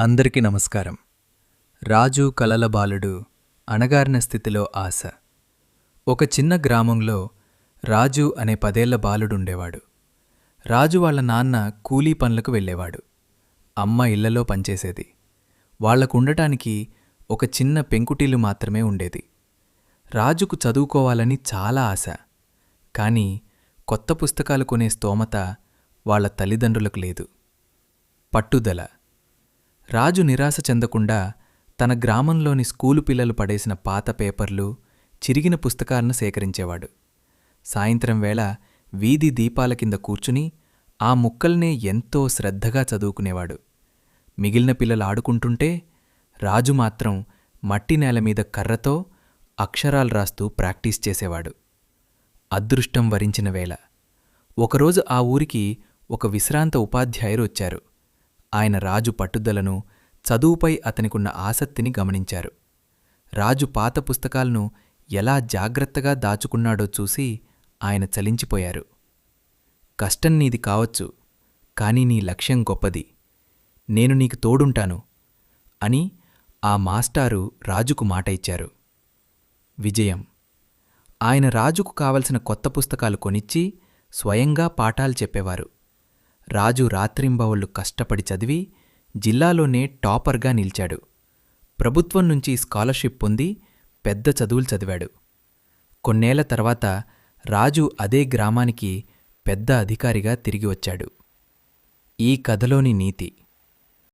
అందరికీ నమస్కారం. రాజు కలల బాలుడు, అణగారిన స్థితిలో ఆశ. ఒక చిన్న గ్రామంలో రాజు అనే 10 ఏళ్ల బాలుడుండేవాడు. రాజు వాళ్ళ నాన్న కూలీ పనులకు వెళ్ళేవాడు. అమ్మ ఇళ్లలో పనిచేసేది. వాళ్లకుండటానికి ఒక చిన్న పెంకుటిల్లు మాత్రమే ఉండేది. రాజుకు చదువుకోవాలని చాలా ఆశ. కాని కొత్త పుస్తకాలు కొనే స్తోమత వాళ్ల తల్లిదండ్రులకు లేదు. పట్టుదల. రాజు నిరాశ చెందకుండా తన గ్రామంలోని స్కూలు పిల్లలు పడేసిన పాత పేపర్లు, చిరిగిన పుస్తకాలను సేకరించేవాడు. సాయంత్రం వేళ వీధి దీపాల కింద కూర్చుని ఆ ముక్కల్నే ఎంతో శ్రద్ధగా చదువుకునేవాడు. మిగిలిన పిల్లలు ఆడుకుంటుంటే రాజు మాత్రం మట్టి నేలమీద కర్రతో అక్షరాలు రాస్తూ ప్రాక్టీస్ చేసేవాడు. అదృష్టం వరించిన వేళ ఒకరోజు ఆ ఊరికి ఒక విశ్రాంత ఉపాధ్యాయురు వచ్చారు. ఆయన రాజు పట్టుదలను, చదువుపై అతనికున్న ఆసక్తిని గమనించారు. రాజు పాత పుస్తకాలను ఎలా జాగ్రత్తగా దాచుకున్నాడో చూసి ఆయన చలించిపోయారు. కష్టం నీది కావచ్చు, కాని నీ లక్ష్యం గొప్పది. నేను నీకు తోడుంటాను అని ఆ మాస్టారు రాజుకు మాట ఇచ్చారు. విజయం. ఆయన రాజుకు కావలసిన కొత్త పుస్తకాలు కొనిచ్చి స్వయంగా పాఠాలు చెప్పేవారు. రాజు రాత్రింబవళ్లు కష్టపడి చదివి జిల్లాలోనే టాపర్గా నిలిచాడు. ప్రభుత్వం నుంచి స్కాలర్షిప్ పొంది పెద్ద చదువులు చదివాడు. కొన్నేళ్ల తర్వాత రాజు అదే గ్రామానికి పెద్ద అధికారిగా తిరిగి వచ్చాడు. ఈ కథలోని నీతి: